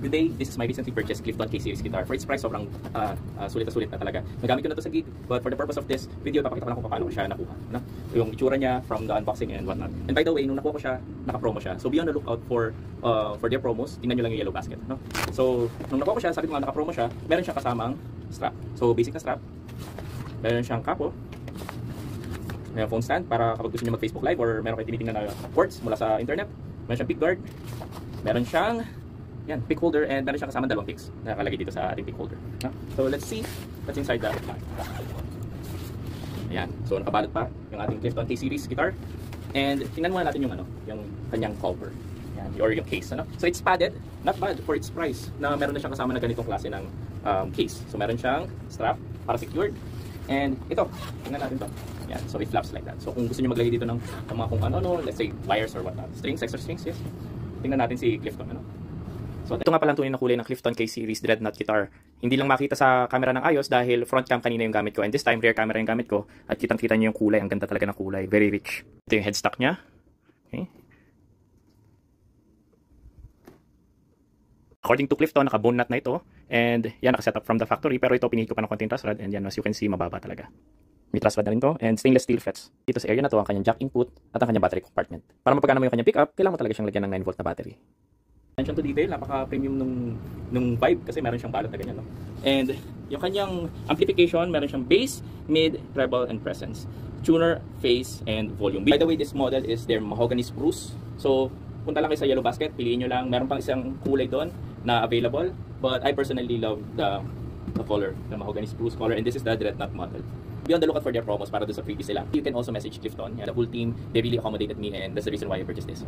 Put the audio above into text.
Good day, this is my recently purchased Clifton K-Series guitar. For its price, sobrang sulit na sulit na talaga. Nagamit ko na to sa gig, but for the purpose of this video, papakita ko lang kung paano ko siya nakuha. No? Yung itsura niya from the unboxing and whatnot. And by the way, nung nakuha ko siya, naka-promo siya. So be on the lookout for their promos. Tingnan nyo lang yung Yellow Basket. No? So, nung nakuha ko siya, sabi ko nga naka-promo siya, meron siyang kasamang strap. So, basic na strap. Meron siyang capo. May phone stand para kapag gusto niyo mag-Facebook Live or meron kayo tinitingnan na ports mula sa internet. Meron siyang pick guard. Meron siyang pick holder, and meron siyang kasamang dalawang picks na nakalagay dito sa ating pick holder. So let's see what's inside the bag. Ayan. So nakabalot pa yung ating Clifton K-Series guitar. And tingnan muna natin yung yung kanyang cover. Ayan, or yung case, So it's padded, not bad for its price. Na meron na siyang kasama na ganitong klase ng case. So meron siyang strap para secured. And ito, tingnan natin to. Yan, so it flaps like that. So kung gusto niyo maglagay dito ng mga kung let's say wires or whatnot. Strings, extra strings, yes. Tingnan natin si Clifton, So ito nga pala ang tunay na kulay ng Clifton K-Series Dreadnought guitar. Hindi lang makita sa camera ng ayos dahil front cam kanina yung gamit ko, and this time rear camera yung gamit ko, at kitang-kita niyo yung kulay. Ang ganda talaga ng kulay, very rich. Ito yung headstock niya. Okay. According to Clifton, naka-bone nut na ito, and yan, naka-set up from the factory, pero ito pinihit ko pa ng konting truss rod, and yan, as you can see, mababa talaga. May truss rod na rin to, and stainless steel frets. Dito sa area na to, ang kanyang jack input at ang kanyang battery compartment. Para mapagana mo yung kanyang pickup, kailangan mo talaga siyang lagyan ng 9 volt na battery. Attention to detail, napaka-premium nung vibe kasi meron siyang balot na ganyan, And yung kanyang amplification, meron siyang bass, mid, treble, and presence. Tuner, phase, and volume. By the way, this model is their mahogany spruce. So, punta lang kayo sa Yellow Basket, piliin nyo lang. Meron pang isang kulay doon na available. But I personally love the color, the mahogany spruce color. And this is the Dreadnought model. Be on the lookout for their promos para doon sa freebies sila. You can also message Clifton. The whole team, they really accommodated me, and that's the reason why I purchased this.